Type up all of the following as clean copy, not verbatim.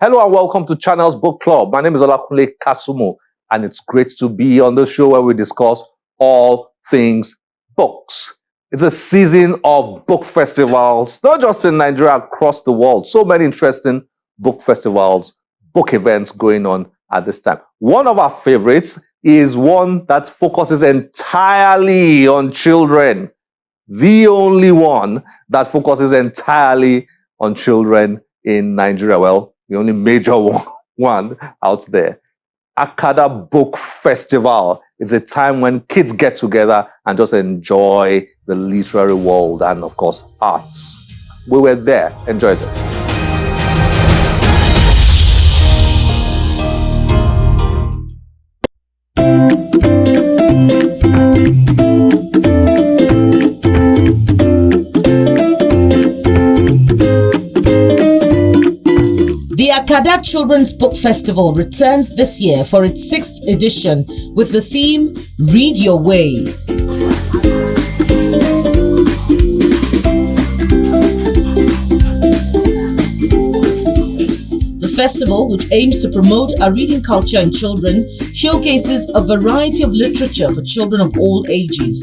Hello and welcome to Channel's Book Club. My name is Olakunle Kasumu, and it's great to be on the show where we discuss all things books. It's a season of book festivals, not just in Nigeria, across the world. So many interesting book festivals, book events going on at this time. One of our favorites is one that focuses entirely on children. The only one that focuses entirely on children in Nigeria. Well, the only major one out there. Akada Book Festival is a time when kids get together and just enjoy the literary world and, of course, arts. We were there. Enjoy this. The Akada Children's Book Festival returns this year for its 6th edition with the theme Read Your Way. The festival, which aims to promote a reading culture in children, showcases a variety of literature for children of all ages.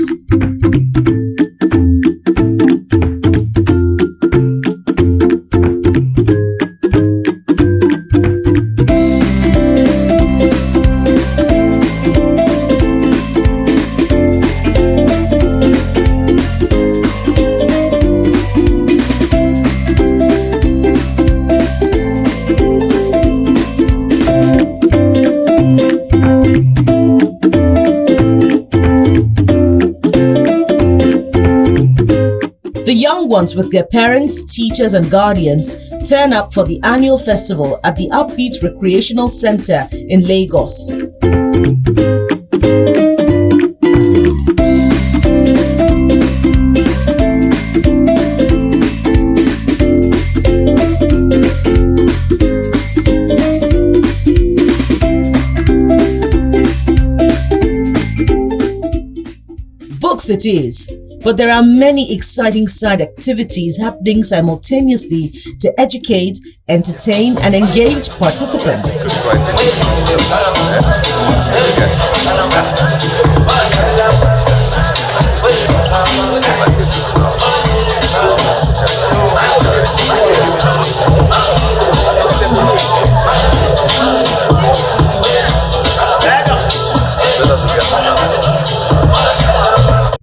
The young ones with their parents, teachers and guardians turn up for the annual festival at the Upbeat Recreational Center in Lagos. Books it is. But there are many exciting side activities happening simultaneously to educate, entertain, and engage participants.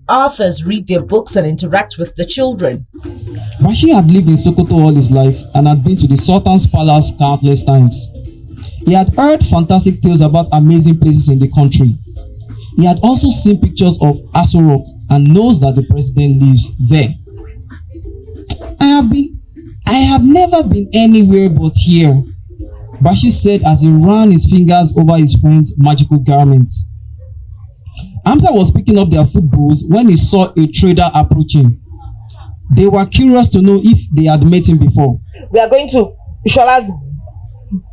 Authors read their books and interact with the children. Bashi had lived in Sokoto all his life and had been to the Sultan's Palace countless times. He had heard fantastic tales about amazing places in the country. He had also seen pictures of Aso Rock and knows that the president lives there. I have never been anywhere but here, Bashi said as he ran his fingers over his friend's magical garments. Hamza was picking up their food bowls when he saw a trader approaching. They were curious to know if they had met him before. We are going to Shola's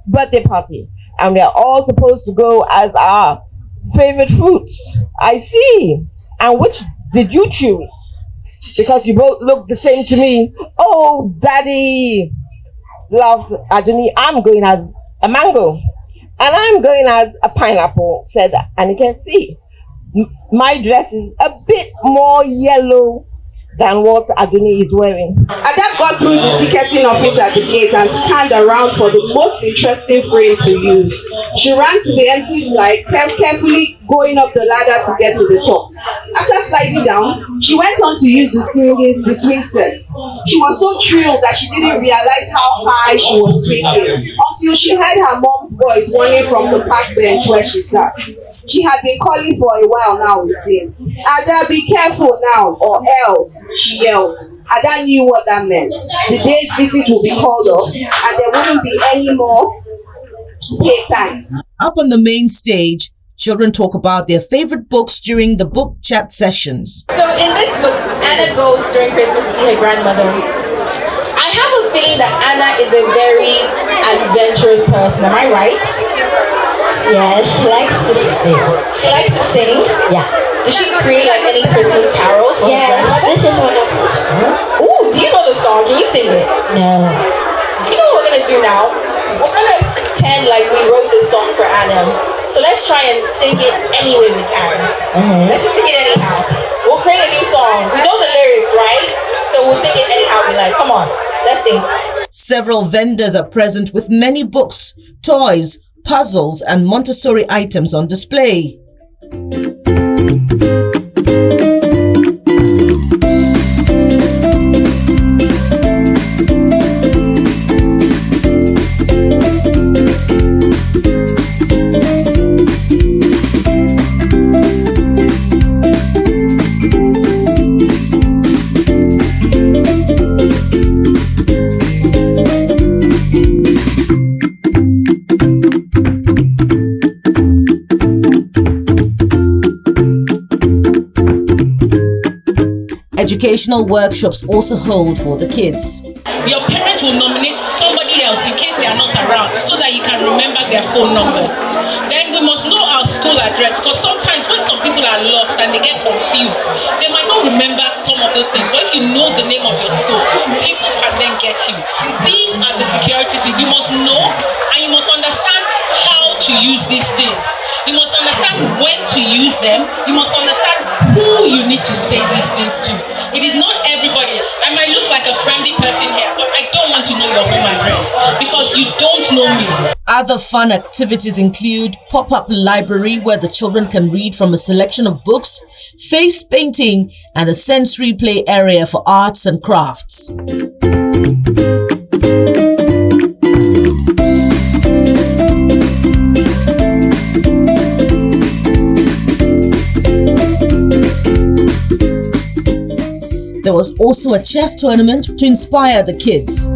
birthday party and we are all supposed to go as our favorite fruits. I see. And which did you choose? Because you both look the same to me. Oh, Daddy laughed Aduni. I'm going as a mango. And I'm going as a pineapple, said Anike. See. My dress is a bit more yellow than what Aduni is wearing. Ada got through the ticketing office at the gate and scanned around for the most interesting frame to use. She ran to the empty slide, carefully going up the ladder to get to the top. After sliding down, she went on to use the swing set. She was so thrilled that she didn't realize how high she was swinging until she heard her mom's voice warning from the park bench where she sat. She had been calling for a while now with him. Ada, be careful now, or else, she yelled. Ada knew what that meant. The day's visit would be called off, and there wouldn't be any more playtime. Up on the main stage, children talk about their favorite books during the book chat sessions. So in this book, Anna goes during Christmas to see her grandmother. I have a feeling that Anna is a very adventurous person. Am I right? Yeah, she likes to sing. She likes to sing? Yeah. Does she create like any Christmas carols for her Yes, grandmother? this is one of them. Ooh, do you know the song? Can you sing it? No. Do you know what we're gonna do now? we're gonna pretend like we wrote this song for Anna. So let's try and sing it any way we can. Let's just sing it anyhow. We'll create a new song. We know the lyrics, right? So we'll sing it anyhow we like. Come on, let's sing. Several vendors are present with many books, toys, puzzles, and Montessori items on display. Educational workshops also hold for the kids. Your parents will nominate somebody else in case they are not around so that you can remember their phone numbers. Then we must know our school address, because sometimes when some people are lost and they get confused, they might not remember some of those things. But if you know the name of your school, people can then get you. These are the securities you must know, and you must understand how to use these things. You must understand when to use them. You must understand who you need to say these things to. It is not everybody. I might look like a friendly person here, but I don't want to know your home address because you don't know me. Other fun activities include pop-up library where the children can read from a selection of books, face painting, and a sensory play area for arts and crafts. There was also a chess tournament to inspire the kids.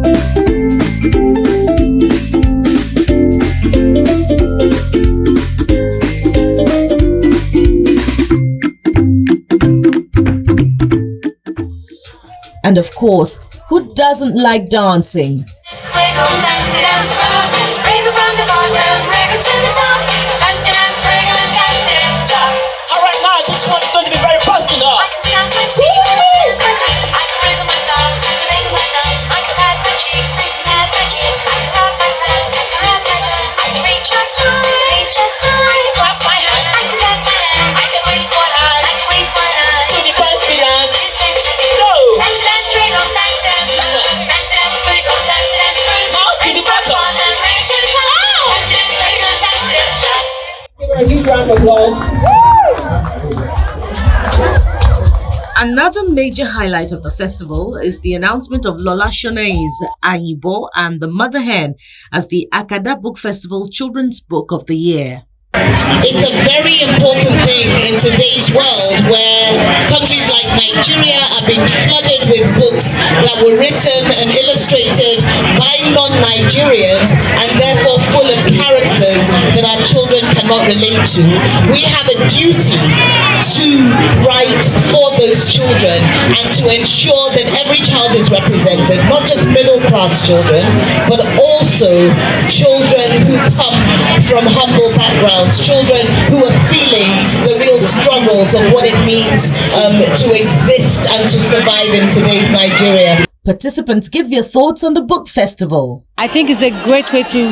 And of course, who doesn't like dancing? Alright, now this one is going to be very personal. A huge round of applause. Another major highlight of the festival is the announcement of Lola Shone's Oyinbo and the Mother Hen as the Akada Book Festival Children's Book of the Year. It's a very important thing in today's world where countries like Nigeria are being flooded with books that were written and illustrated by non-Nigerians and therefore full of characters that our children cannot relate to. We have a duty to write for those children and to ensure that every child is represented, not just middle-class children, but also children who come from humble backgrounds, children who are feeling the real struggles of what it means to exist and to survive in today's Nigeria. Participants give their thoughts on the book festival. I think it's a great way to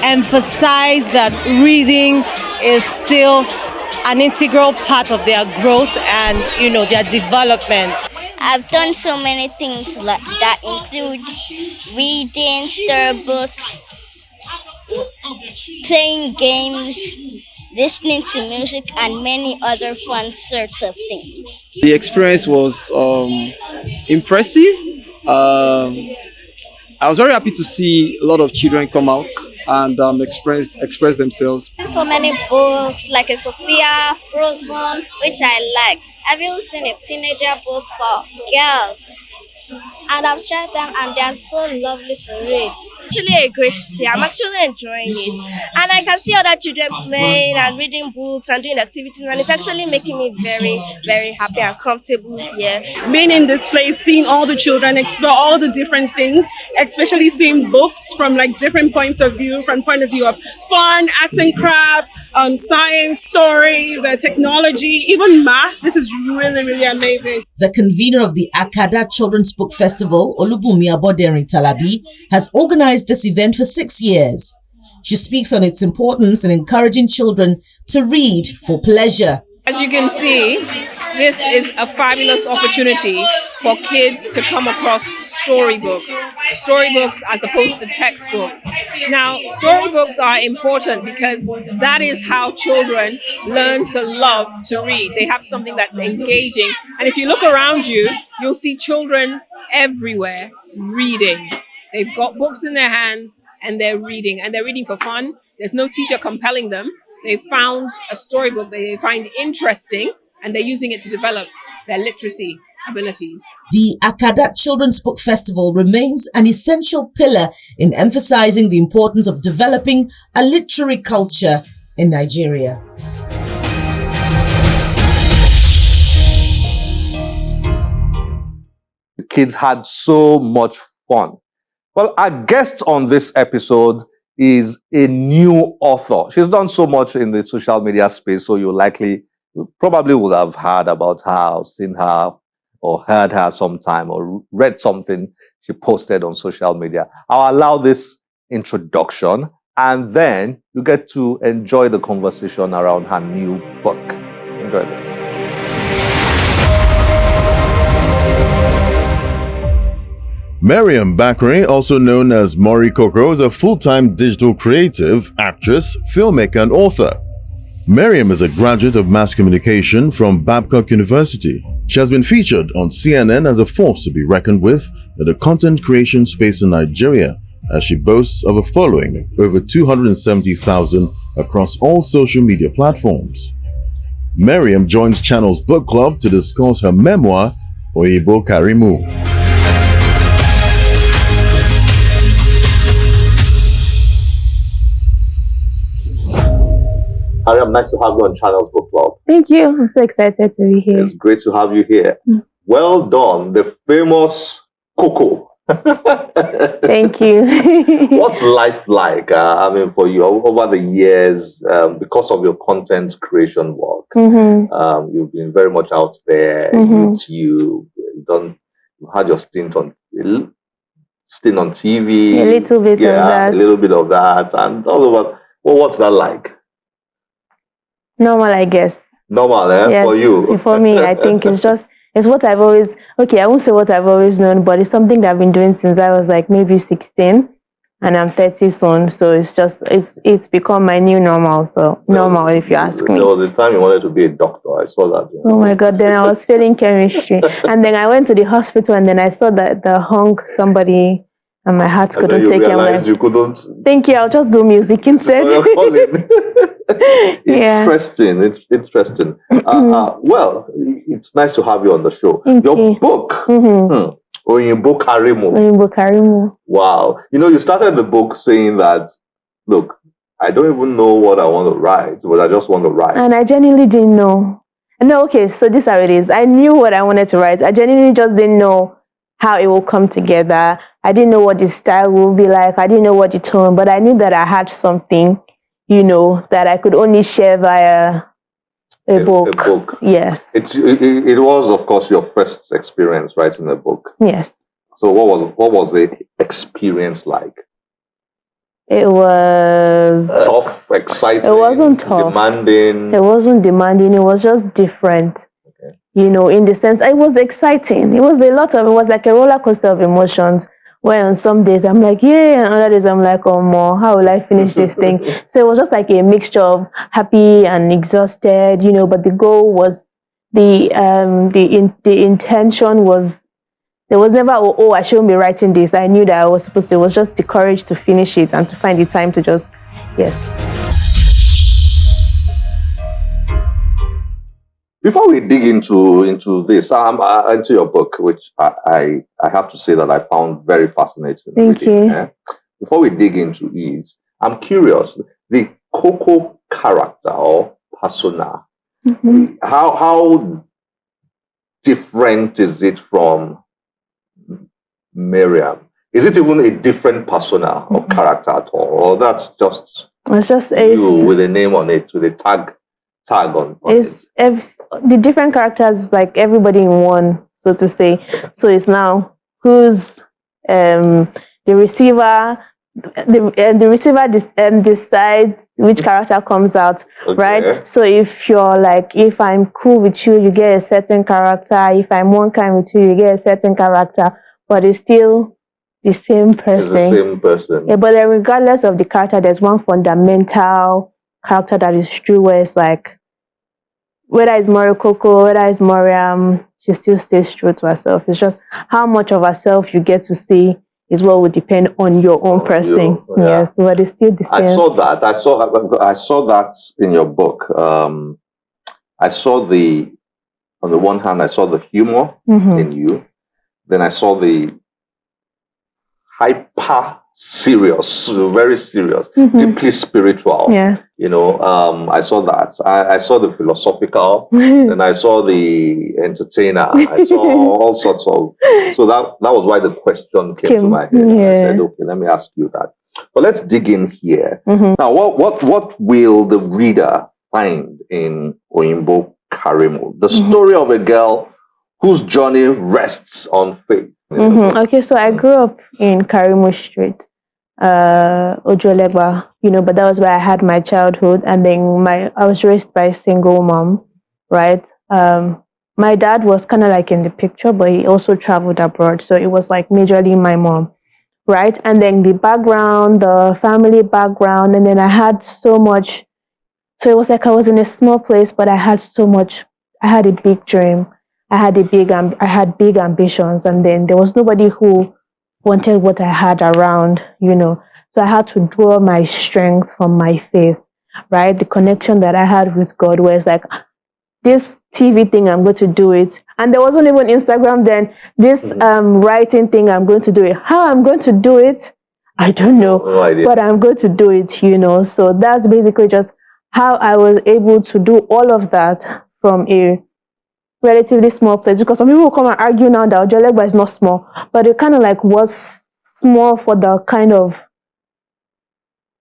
emphasize that reading is still an integral part of their growth and, their development. I've done so many things like that include reading, storybooks, playing games, listening to music, and many other fun sorts of things. The experience was impressive. I was very happy to see a lot of children come out and express themselves. So many books like a Sophia, Frozen, which I like. I've even seen a teenager book for girls, and I've tried them and they are so lovely to read. Actually a great stay. I'm actually enjoying it, and I can see other children playing and reading books and doing activities, and it's actually making me very, very happy and comfortable here. Being in this place, seeing all the children explore all the different things, especially seeing books from different points of view, from point of view of fun, arts and craft, science, stories, technology, even math. This is really, really amazing. The convener of the Akada Children's Book Festival, Olubunmi Aboderin Talabi, has organized organized this event for 6 years. She speaks on its importance in encouraging children to read for pleasure. As you can see, this is a fabulous opportunity for kids to come across storybooks as opposed to textbooks. Now, storybooks are important because that is how children learn to love to read. They have something that's engaging. And if you look around you, you'll see children everywhere reading. They've got books in their hands and they're reading for fun. There's no teacher compelling them. They found a storybook that they find interesting and they're using it to develop their literacy abilities. The Akadat Children's Book Festival remains an essential pillar in emphasizing the importance of developing a literary culture in Nigeria. The kids had so much fun. Well, our guest on this episode is a new author. She's done so much in the social media space, so you probably would have heard about her, seen her, or heard her sometime, or read something she posted on social media. I'll allow this introduction, and then you get to enjoy the conversation around her new book. Enjoy this. Mariam Bakre, also known as Mori Koko, is a full-time digital creative, actress, filmmaker, and author. Mariam is a graduate of mass communication from Babcock University. She has been featured on CNN as a force to be reckoned with in the content creation space in Nigeria, as she boasts of a following of over 270,000 across all social media platforms. Mariam joins Channel's book club to discuss her memoir, Oyinbo Karimu. Mariam, nice to have you on Channel's Book Club. Thank you. I'm so excited to be here. It's great to have you here. Well done, the famous Coco. Thank you. What's life like? For you over the years, because of your content creation work, you've been very much out there. YouTube, you've had your stint on TV. A little bit of that. A little bit of that, and all over. Well, what's that like? Normal, I guess. Normal, yes, for you? For me, I think it's what I've always, I won't say what I've always known, but it's something that I've been doing since I was like maybe 16, and I'm 30 soon, so it's become my new normal, so normal if you ask me. There was a time you wanted to be a doctor, I saw that. Oh my God, then I was failing chemistry, and then I went to the hospital, and then I saw that the hung somebody, and my heart couldn't take it. Like, you couldn't. Thank you. I'll just do music instead. Interesting. It's interesting. Well, it's nice to have you on the show. Your book, Oyinbo Karimu. Oyinbo Karimu. Wow. You started the book saying that, look, I don't even know what I want to write, but I just want to write. And I genuinely didn't know. No, okay, so this is how it is. I knew what I wanted to write. I genuinely just didn't know how it will come together. I didn't know what the style will be like. I didn't know what the tone, but I knew that I had something, that I could only share via a book. A book. Yes. It was, of course, your first experience writing a book. Yes. So what was the experience like? It was tough, exciting. It wasn't tough. Demanding. It wasn't demanding. It was just different. In the sense, it was exciting. It was like a roller coaster of emotions, where on some days I'm like, yeah, and other days I'm like, oh, more, how will I finish this thing? So it was just like a mixture of happy and exhausted, but the goal was, the intention was, there was never, I shouldn't be writing this. I knew that I was supposed to. It was just the courage to finish it and to find the time to just, Before we dig into this, into your book, which I have to say that I found very fascinating. Thank you. Before we dig into it, I'm curious, the Coco character or persona, how different is it from Mariam? Is it even a different persona or character at all, or that's just you with a name on it, with a tag on it? The different characters, like everybody in one, so to say. So it's now who's the receiver, the receiver decides which character comes out, right? So if you're like, if I'm cool with you, you get a certain character. If I'm one kind with you, you get a certain character. But it's still the same person. It's the same person. Yeah, but then regardless of the character, there's one fundamental character that is true, where it's like, whether it's Morikoko, whether it's Mariam, she still stays true to herself. It's just how much of herself you get to see is what would depend on your own person. Yeah. Yes, but it's still the same. I saw that. I saw that in your book. I saw on the one hand, I saw the humor in you. Then I saw the hyper serious, very serious, deeply spiritual. Yeah. You know, I saw that. I saw the philosophical, and I saw the entertainer. I saw all sorts of. So that was why the question came to my head. And I said, okay, let me ask you that. But let's dig in here. Now, what will the reader find in Oyinbo Karimu? The story of a girl whose journey rests on faith. Okay, so I grew up in Karimu Street, Ojolegba, but that was where I had my childhood, and then I was raised by a single mom, right? My dad was kind of like in the picture, but he also traveled abroad, so it was like majorly my mom, right? And then the background, the family background, and then I had so much. So it was like I was in a small place, but I had so much. I had a big dream. I had big ambitions, and then there was nobody who wanted what I had around, So I had to draw my strength from my faith, right? The connection that I had with God, where it's like, this TV thing, I'm going to do it. And there wasn't even Instagram then. This writing thing, I'm going to do it. How I'm going to do it, I don't know. No idea. But I'm going to do it, So that's basically just how I was able to do all of that from a relatively small place, because some people will come and argue now that Ojolegba is not small, but it kind of like was small for the kind of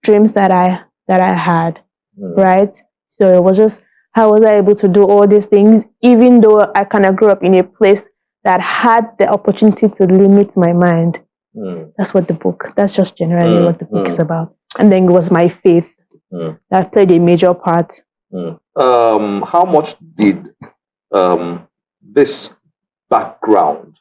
dreams that I had, right? So it was just, how was I able to do all these things, even though I kind of grew up in a place that had the opportunity to limit my mind. That's just generally what the book is about. And then it was my faith that played a major part. How much did this background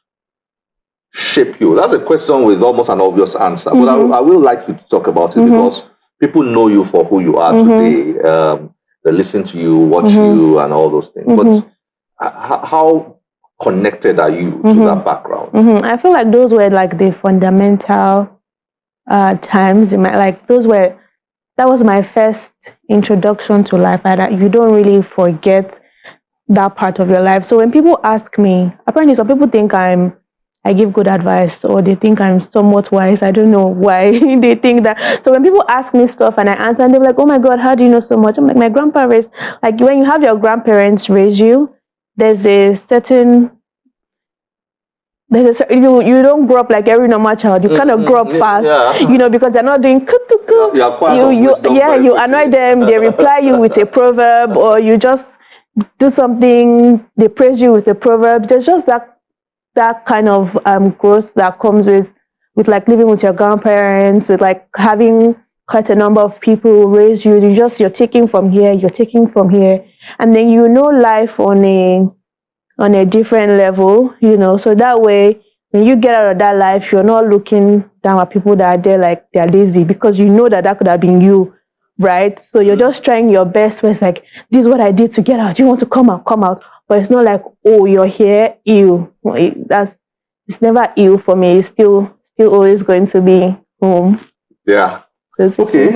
shape you? That's a question with almost an obvious answer, but I will like you to talk about it because people know you for who you are today. They listen to you, watch you, and all those things. But how connected are you to that background? I feel like those were like the fundamental times in my, like that was my first introduction to life. You don't really forget that part of your life. So when people ask me, apparently some people think I give good advice, or they think I'm somewhat wise. I don't know why they think that. So when people ask me stuff and I answer, and they're like, oh my God, how do you know so much? I'm like, my grandpa raised, like when you have your grandparents raise you, there's a certain, you don't grow up like every normal child. You kind of grow up fast, because they're not doing you annoy them, they reply you with a proverb, or you just do something, they praise you with a proverb. There's just that kind of growth that comes with like living with your grandparents, with like having quite a number of people raise you. You're taking from here, and then life on a different level, so that way when you get out of that life, you're not looking down at people that are there like they're lazy, because that could have been you. Right? So you're just trying your best, where it's like, this is what I did to get out. You want to come out. But it's not like, oh, you're here, ew. It's never ew for me. It's still always going to be home. Yeah. Okay.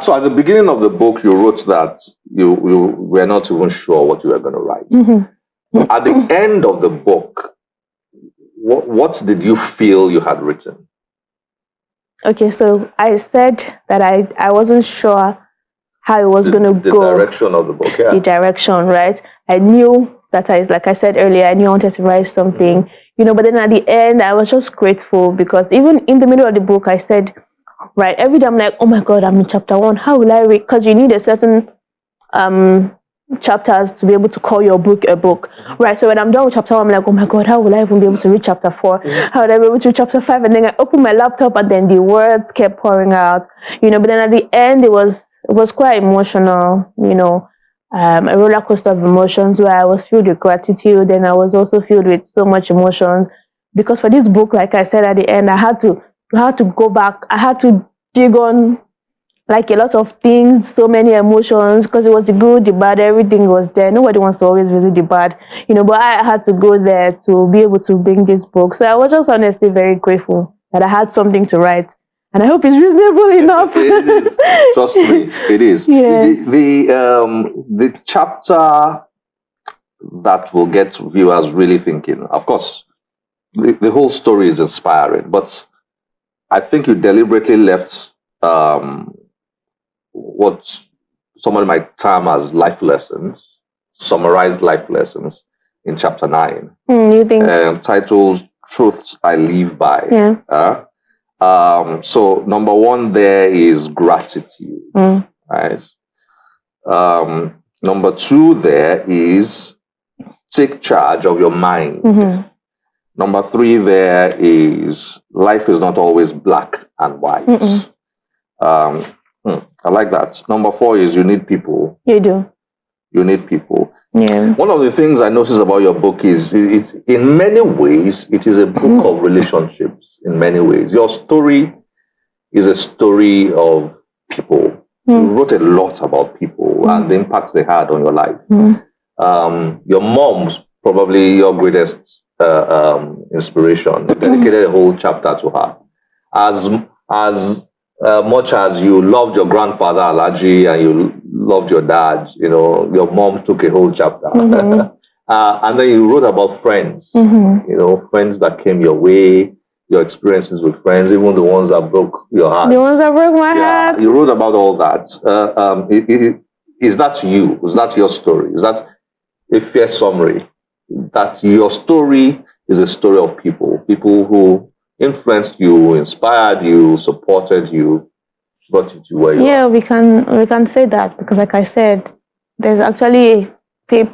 So at the beginning of the book, you wrote that you were not even sure what you were going to write. At the end of the book, what did you feel you had written? Okay, so I said that I wasn't sure how it was going to go. The direction of the book, yeah. The direction, right? I knew that like I said earlier, I knew I wanted to write something, but then at the end, I was just grateful, because even in the middle of the book, I said, right, every day I'm like, oh my God, I'm in chapter 1. How will I read? Because you need a certain chapters to be able to call your book a book, right? So when I'm done with chapter 1, I'm like, oh my God, how will I even be able to read chapter 4? How would I be able to read chapter 5? And then I opened my laptop, and then the words kept pouring out, but then at the end, it was quite emotional, a roller coaster of emotions, where I was filled with gratitude, and I was also filled with so much emotions, because for this book, like I said at the end, I had to go back. I had to dig on like a lot of things, so many emotions, because it was the good, the bad, everything was there. Nobody wants to always visit the bad, but I had to go there to be able to bring this book. So I was just honestly very grateful that I had something to write. And I hope it's reasonable enough. It is. Trust me, it is. Yeah. The chapter that will get viewers really thinking, of course, the whole story is inspiring, but I think you deliberately left what someone might term as life lessons, summarized life lessons, in chapter 9. You think? Titled Truths I Live By. Yeah. So number 1 there is gratitude, right? Number 2 there is take charge of your mind. Number 3 there is life is not always black and white. I like that. Number 4 is you need people. You do. You need people. Yeah. One of the things I notice about your book is it's in many ways it is a book of relationships. In many ways, your story is a story of people. You wrote a lot about people and the impact they had on your life. Your mom's probably your greatest inspiration. You dedicated a whole chapter to her. As much as you loved your grandfather Alaji and you loved your dad, your mom took a whole chapter. And then you wrote about friends, friends that came your way, your experiences with friends, even the ones that broke your heart. The ones that broke my heart. You wrote about all that. Is that you? Is that your story? Is that a fair summary? That your story is a story of people who influenced you, inspired you, supported you, brought you to where you are. Yeah, we can say that, because like I said, there's actually a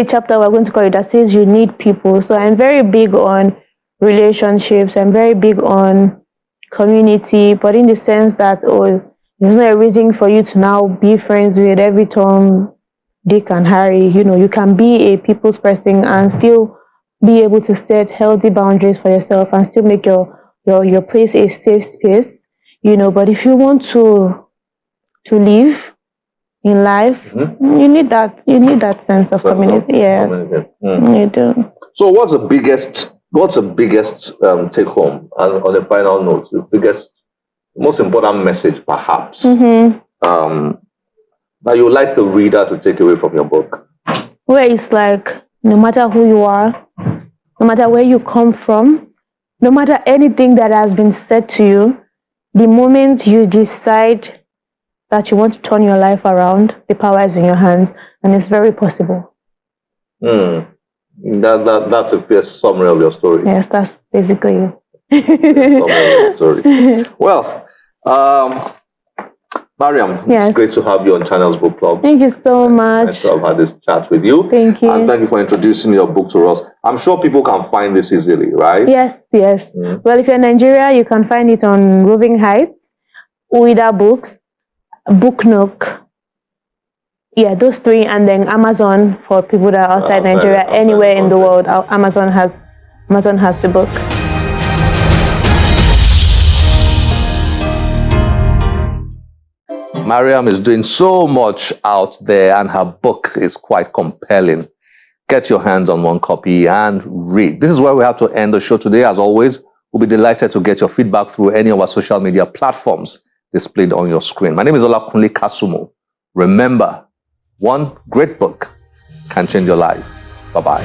chapter we're going to call it that says you need people. So I'm very big on relationships. I'm very big on community, but in the sense that there's not a reason for you to now be friends with every Tom, Dick, and Harry. You can be a people's person and still be able to set healthy boundaries for yourself and still make your place a safe space. But if you want to live in life, you need that sense of community. Yeah, you do. So what's the biggest take home, and on a final note, the most important message perhaps that you would like the reader to take away from your book? Where it's like, no matter who you are, no matter where you come from, no matter anything that has been said to you, the moment you decide that you want to turn your life around, the power is in your hands, and it's very possible. That's a fair summary of your story. Yes, that's basically it. Story. Well, Mariam, it's great to have you on Channels Book Club. Thank you so much. Nice to have had this chat with you. Thank you. And thank you for introducing your book to us. I'm sure people can find this easily, right? Yes. Well, if you're in Nigeria, you can find it on Roving Heights, Uida Books, Book Nook. Yeah, those 3, and then Amazon for people that are outside Nigeria. Anywhere in the world, Amazon has the book. Mariam is doing so much out there, and her book is quite compelling. Get your hands on one copy and read. This is where we have to end the show today. As always, we'll be delighted to get your feedback through any of our social media platforms displayed on your screen. My name is Olakunle Kasumu. Remember, one great book can change your life. Bye-bye.